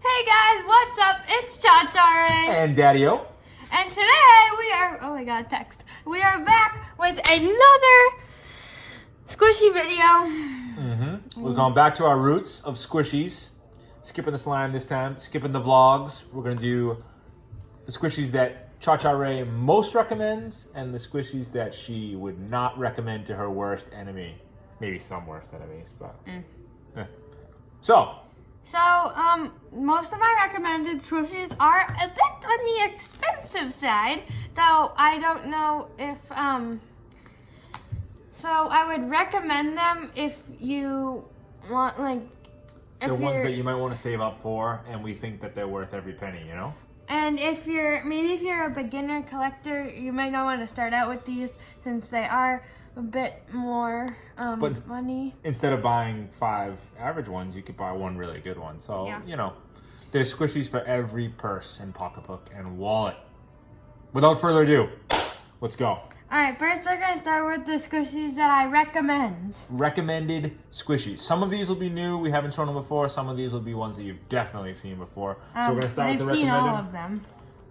Hey guys, what's up? It's Cha-Cha And Daddy-O. and today we are, oh my god, text. We are back with another squishy video. We're going back to our roots of squishies. Skipping the slime this time, skipping the vlogs. We're going to do the squishies that Cha-Cha Ray most recommends and the squishies that she would not recommend to her worst enemy. Maybe some worst enemies, but... So, most of my recommended squishies are a bit on the expensive side. So I don't know if, so I would recommend them if you want, like, the ones that you might want to save up for, and we think that they're worth every penny, you know? And if you're a beginner collector, you might not want to start out with these since they are a bit more money. Instead of buying 5 average ones, you could buy one really good one. So, you know, there's squishies for every purse and pocketbook and wallet. Without further ado, let's go. Alright, first we're going to start with the squishies that I recommend. Recommended squishies. Some of these will be new. We haven't shown them before. Some of these will be ones that you've definitely seen before. So we're going to start with the recommended. I've seen all of them.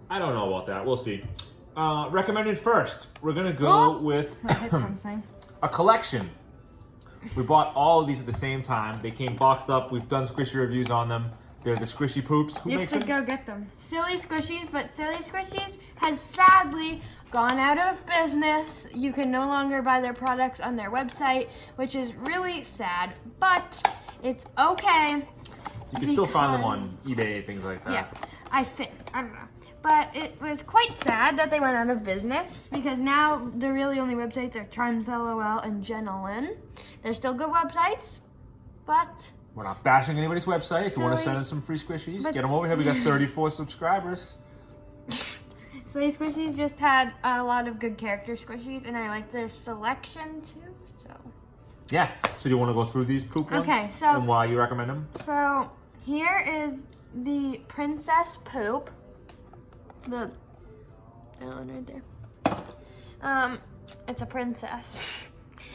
I don't know about that. We'll see. Recommended first. We're going to go with a collection. We bought all of these at the same time. They came boxed up. We've done squishy reviews on them. They're the Squishy Poops. Who makes them? You have to go get them. Silly Squishies, but Silly Squishies has sadly gone out of business. You can no longer buy their products on their website, which is really sad, but it's okay. You can still find them on eBay, things like that. Yeah, I think. I don't know. But it was quite sad that they went out of business because now the really only websites are Charms LOL and Genolin. They're still good websites, but... We're not bashing anybody's website. If you want to send us some free squishies, get them over here. We got 34 subscribers. Silly Squishies just had a lot of good character squishies, and I like their selection too. So yeah. So do you want to go through these poop ones? Okay. So and why you recommend them? So here is the Princess Poop. That one right there. It's a princess.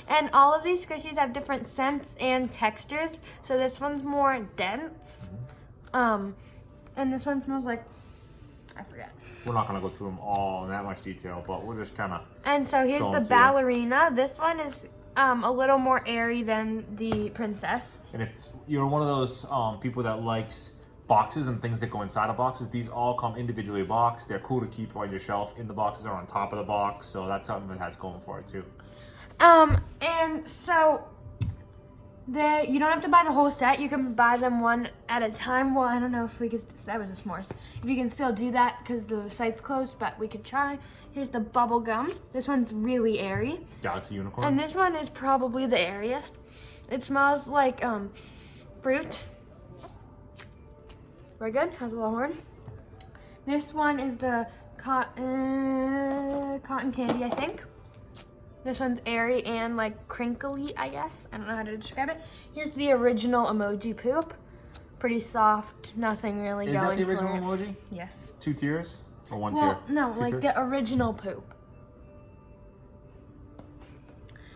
And all of these squishies have different scents and textures. So this one's more dense. And this one smells like, I forget. We're not going to go through them all in that much detail, but we're just kind of. And so here's the ballerina. This one is a little more airy than the princess. And if you're one of those people that likes boxes and things that go inside of boxes, these all come individually boxed. They're cool to keep on your shelf. In the boxes are on top of the box, so that's something it has going for it too. And so you don't have to buy the whole set. You can buy them one at a time. Well, I don't know if we could, that was a s'mores. If you can still do that because the site's closed, but we could try. Here's the bubble gum. This one's really airy. Galaxy Unicorn. And this one is probably the airiest. It smells like fruit. Very good. Has a little horn. This one is the cotton candy, I think. This one's airy and like crinkly, I guess. I don't know how to describe it. Here's the original emoji poop. Pretty soft, nothing really going for it. Is that the original emoji? Yes. 2 tiers? Or 1 tier? Well, no, Two like tiers? the original poop.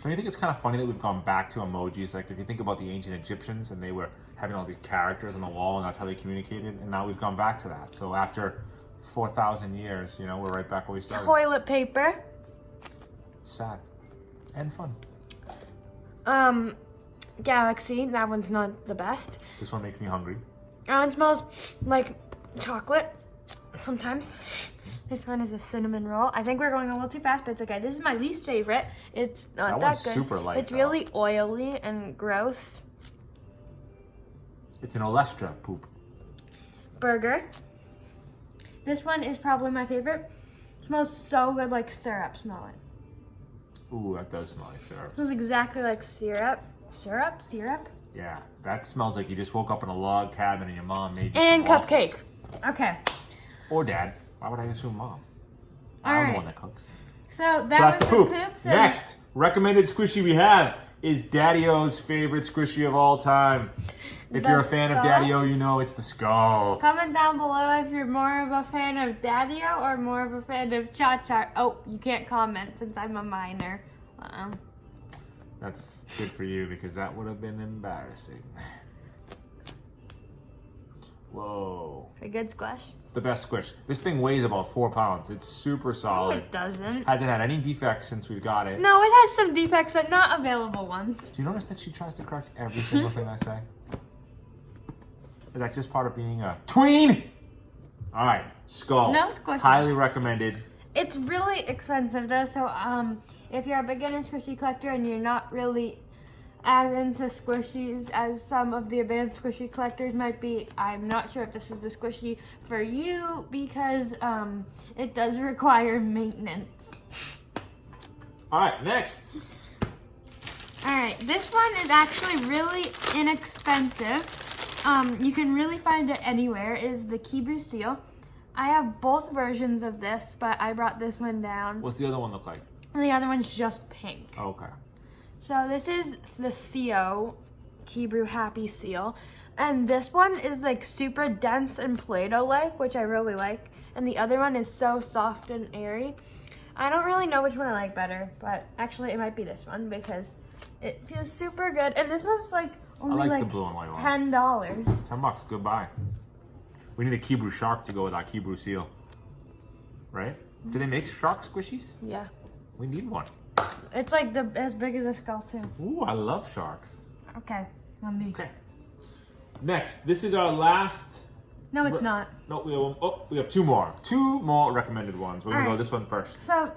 Don't you think it's kind of funny that we've gone back to emojis? Like if you think about the ancient Egyptians and they were having all these characters on the wall and that's how they communicated, and now we've gone back to that. So after 4,000 years, you know, we're right back where we started. Toilet paper. It's sad. And fun. Galaxy, that one's not the best. This one makes me hungry. That one smells like chocolate sometimes. This one is a cinnamon roll. I think we're going a little too fast, but it's okay. This is my least favorite. It's not that good. Super light. It's really oily and gross. It's an Olestra poop. Burger. This one is probably my favorite. It smells so good, like syrup. Smell it. Ooh, that does smell like syrup. It smells exactly like syrup. Syrup? Yeah, that smells like you just woke up in a log cabin and your mom made you and some cupcake. waffles. Okay. Or dad. Why would I assume mom? All I'm right. the one that cooks. So that's was the poop. poops. Next, recommended squishy we have is Daddy-O's favorite squishy of all time. If you're a fan of Daddy-O, you know it's the skull. Comment down below if you're more of a fan of Daddy-O or more of a fan of Cha-Cha. Oh, you can't comment since I'm a minor. That's good for you because that would have been embarrassing. Whoa. A good squish. It's the best squish. This thing weighs about 4 pounds. It's super No, solid. it doesn't. Hasn't had any defects since we got it. No, it has some defects, but not available ones. Do you notice that she tries to correct every single thing I say? Is that just part of being a tween? All right, Skull. No squishes. Highly recommended. It's really expensive though, so if you're a beginner squishy collector and you're not really as into squishies as some of the advanced squishy collectors might be, I'm not sure if this is the squishy for you because it does require maintenance. All right, next. Alright, this one is actually really inexpensive. You can really find it anywhere, is the Kibru seal. I have both versions of this, but I brought this one down. What's the other one look like? And the other one's just pink. Okay. So this is the Theo Kibru Happy Seal. And this one is like super dense and Play-Doh-like, which I really like. And the other one is so soft and airy. I don't really know which one I like better, but actually it might be this one because it feels super good. And this one's like only like the blue and white one. $10. $10, goodbye. We need a Kibru shark to go with our Kibru seal. Right? Do they make shark squishies? Yeah. We need one. It's like as big as a skull too. Ooh, I love sharks. Okay, on me. Okay. Next, this is our last. No, it's not. No, we have two more. Two more recommended ones. We're gonna go Alright. this one first. So,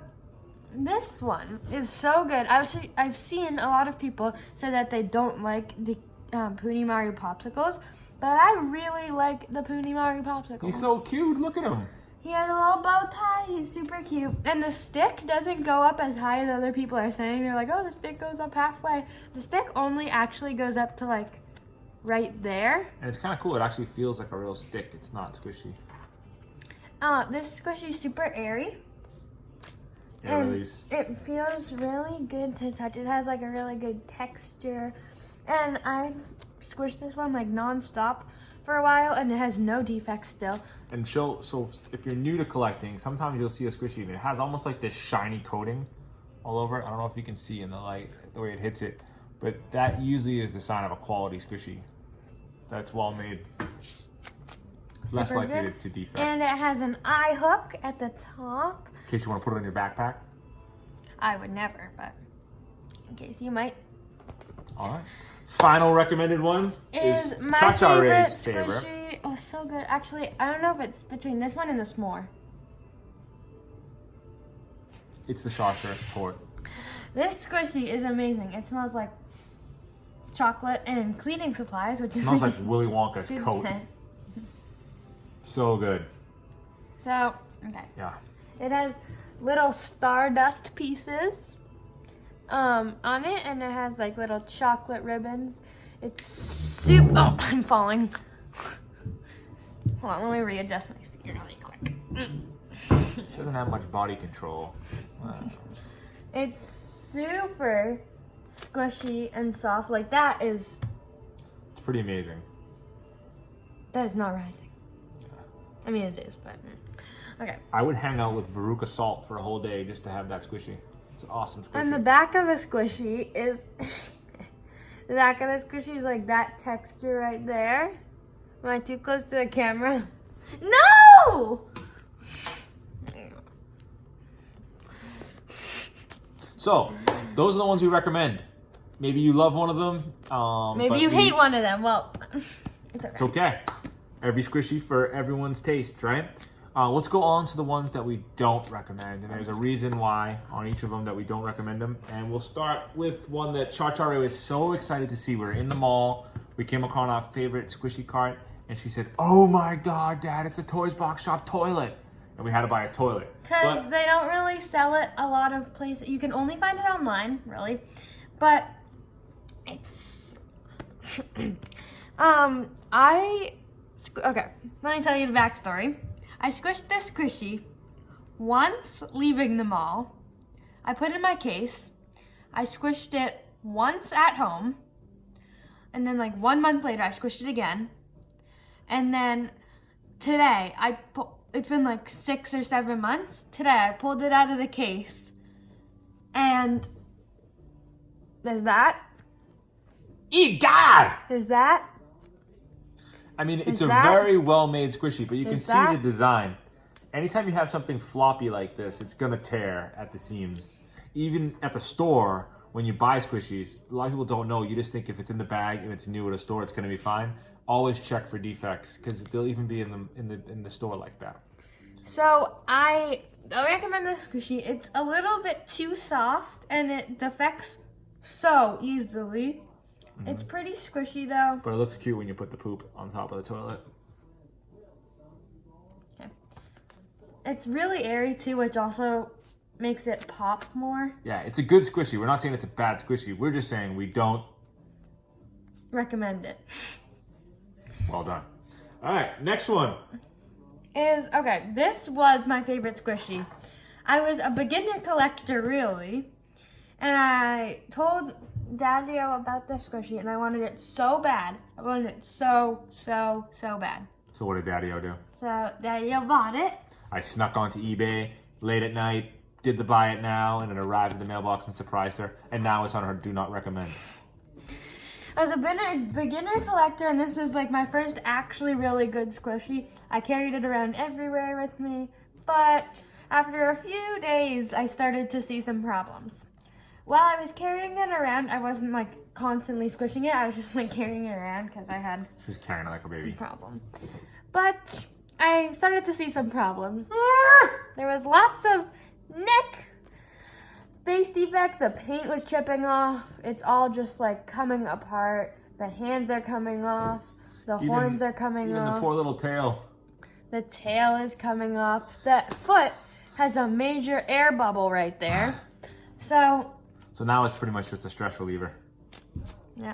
this one is so good. I've seen a lot of people say that they don't like the Puni Maru popsicles, but I really like the Puni Maru popsicles. He's so cute. Look at him. He has a little bow tie. He's super cute. And the stick doesn't go up as high as other people are saying. They're like, oh, the stick goes up halfway. The stick only actually goes up to like right there. And it's kind of cool. It actually feels like a real stick. It's not squishy. This squishy is super airy. Yeah, And really. it feels really good to touch. It has like a really good texture. And I've squished this one like non-stop for a while and it has no defects still. And so if you're new to collecting, sometimes you'll see a squishy and it has almost like this shiny coating all over it. I don't know if you can see in the light the way it hits it, but that usually is the sign of a quality squishy. That's well made. Less Super likely good. to defect. And it has an eye hook at the top. In case you want to put it in your backpack. I would never, but in case you might. All right. Final recommended one Is my Cha-Cha Ray's favorite favorite. squishy. Oh, so good. Actually, I don't know if it's between this one and the s'more. It's the Shawshank Tort. This squishy is amazing. It smells like chocolate and cleaning supplies, which is Smells like Willy Wonka's good coat. scent. So good. So, okay. Yeah. It has little stardust pieces on it, and it has like little chocolate ribbons. It's super. Oh, I'm falling. Hold on, let me readjust my seat really quick. She doesn't have much body control. It's super squishy and soft. Like that is It's pretty amazing. not rising. I mean it is, but okay. I would hang out with Veruca Salt for a whole day just to have that squishy. It's an awesome squishy. And the back of a squishy is the back of the squishy is like that texture right there. Am I too close to the camera? No! So, those are the ones we recommend. Maybe you love one of them. Maybe but you hate one of them. Well, it's okay. It's okay. Every squishy for everyone's tastes, right? Let's go on to the ones that we don't recommend. And there's a reason why on each of them that we don't recommend them. And we'll start with one that Cha-Cha Ray was so excited to see. We were in the mall. We came across our favorite squishy cart. And she said, oh my God, Dad, it's a Toys Box Shop toilet. And we had to buy a toilet. Because they don't really sell it a lot of places. You can only find it online, really. But it's... Okay, let me tell you the backstory. I squished this squishy once leaving the mall. I put it in my case. I squished it once at home. And then like 1 month later, I squished it again. And then today, it's been like 6 or 7 months. Today, I pulled it out of the case. And there's that. Eat God! There's that. I mean, it's a very well-made squishy, but you can see the design. Anytime you have something floppy like this, it's gonna tear at the seams. Even at the store, when you buy squishies, a lot of people don't know. You just think if it's in the bag and it's new at a store, it's gonna be fine. Always check for defects because they'll even be in the store like that. So I don't recommend this squishy. It's a little bit too soft and it defects so easily. It's pretty squishy though. But it looks cute when you put the poop on top of the toilet. Okay. It's really airy too, which also makes it pop more. Yeah, it's a good squishy. We're not saying it's a bad squishy. We're just saying we don't recommend it. Well done. All right, next one. Okay, this was my favorite squishy. I was a beginner collector, really. And I told Daddy-O about this squishy, and I wanted it so bad. I wanted it so bad. So what did Daddy-O do? So Daddy-O bought it. I snuck onto eBay late at night, did the buy it now, and it arrived in the mailbox and surprised her. And now it's on her do not recommend. I was a beginner collector, and this was like my first actually really good squishy. I carried it around everywhere with me, but after a few days, I started to see some problems. While I was carrying it around, I wasn't like constantly squishing it. I was just like carrying it around because I had She was carrying it like a baby. Problem. But I started to see some problems. There was lots of neck face defects. The paint was chipping off. It's all just like coming apart. The hands are coming off. The horns are coming off. Even the poor little tail. The tail is coming off. The foot has a major air bubble right there. So now it's pretty much just a stress reliever. Yeah.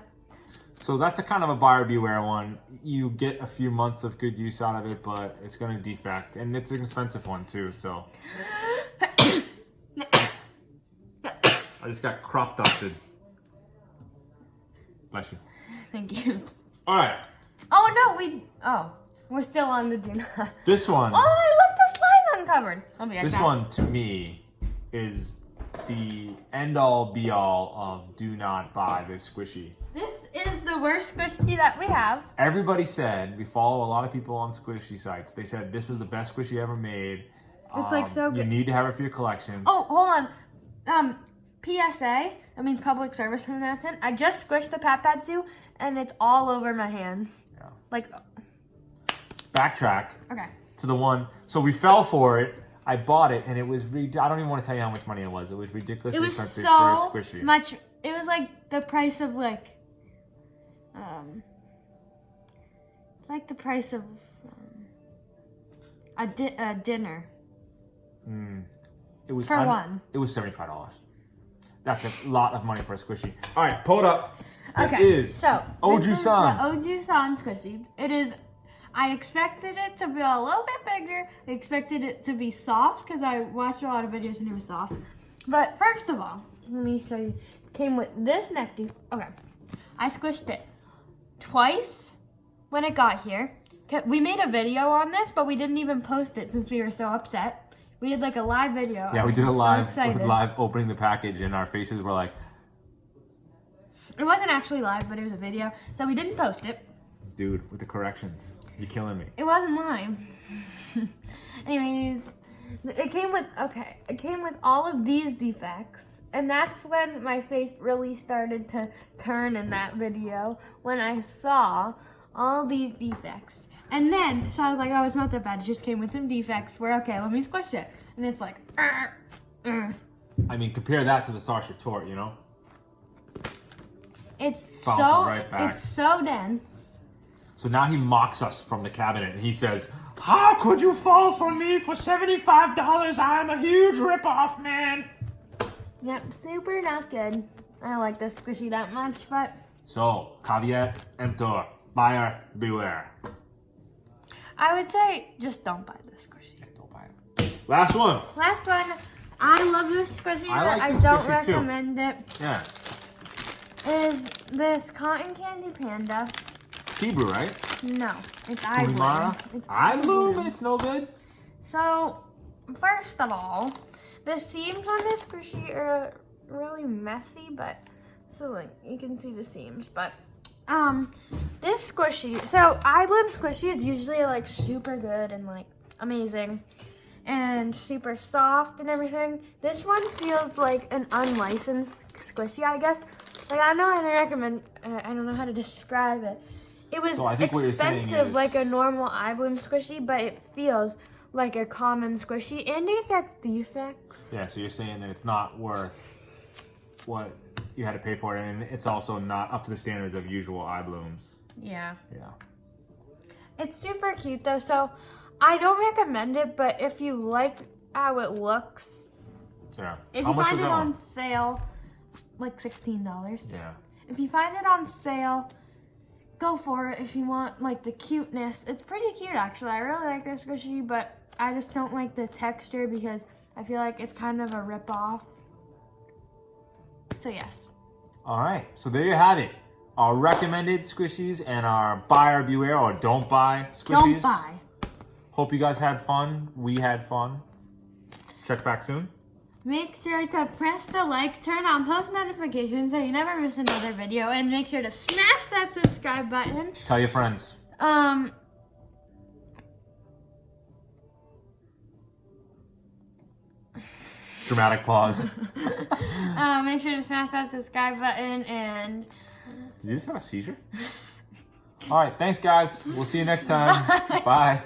So that's a kind of a buyer beware one. You get a few months of good use out of it, but it's going to defect. And it's an expensive one too, so. I just got crop dusted. Bless you. Thank you. All right. Oh no, we're still on the do not. This one. Oh, I left the slime uncovered. This one to me is the end all be all of do not buy this squishy. This is the worst squishy that we have. Everybody said, we follow a lot of people on squishy sites. They said this was the best squishy ever made. It's like so good. You need to have it for your collection. Oh, hold on. PSA, I mean public service announcement. I just squished the Pat Pat Zoo and it's all over my hands. Yeah. Like. Backtrack. Okay. To the one. So we fell for it. I bought it and it was. I don't even want to tell you how much money it was. It was ridiculously expensive for a squishy. Much. It was like the price of like. It's like the price of a dinner. It was for one. It was $75. That's a lot of money for a squishy. All right, pull it up. Okay. It is so Oju-san. Oju-san squishy. It is. I expected it to be a little bit bigger. I expected it to be soft because I watched a lot of videos and it was soft. But first of all, let me show you. It came with this neck deep. Okay. I squished it twice when it got here. We made a video on this, but we didn't even post it since we were so upset. We did like a live video. Yeah, we did a live opening the package and our faces were like. It wasn't actually live, but it was a video. So we didn't post it. Dude, with the corrections. You're killing me. It wasn't live. Anyways, it came with all of these defects. And that's when my face really started to turn in that video, when I saw all these defects. And then, so I was like, oh, it's not that bad. It just came with some defects. We're okay, let me squish it. And it's like, I mean, compare that to the Sarsha Tort, you know? It's right back. It's so dense. So now he mocks us from the cabinet and he says, how could you fall for me for $75? I'm a huge ripoff, man. Yep, super not good. I don't like this squishy that much, but. So, caveat emptor, buyer beware. I would say just don't buy this squishy. Yeah, don't buy it. Last one. Last one. I love this squishy, I but like I don't squishy too. recommend it. Yeah. Is this cotton candy panda? Hebrew, right? No, it's iBloom. Kumara? iBloom and it's no good? So, first of all, the seams on this squishy are really messy, but so like you can see the seams, but This squishy, so iBloom squishy is usually like super good and like amazing and super soft and everything. This one feels like an unlicensed squishy, I guess. Like I don't know how to recommend, I don't know how to describe it. It was So I think what you're saying expensive is- like a normal iBloom squishy, but it feels like a common squishy and it gets defects. Yeah, so you're saying that it's not worth what you had to pay for it, and it's also not up to the standards of usual iBlooms. Yeah. Yeah. It's super cute though, so I don't recommend it, but if you like how it looks, Yeah. if How you much find was it that on one? sale, like $16. Yeah. If you find it on sale, go for it if you want like the cuteness. It's pretty cute actually. I really like this squishy, but I just don't like the texture because I feel like it's kind of a rip-off. So yes. All right, so there you have it. Our recommended squishies and our buyer beware or don't buy squishies. Don't buy. Hope you guys had fun. We had fun. Check back soon. Make sure to press the like, turn on post notifications so you never miss another video, and make sure to smash that subscribe button. Tell your friends. Dramatic pause. Make sure to smash that subscribe button and Did you just have a seizure? All right, thanks guys. We'll see you next time. Bye.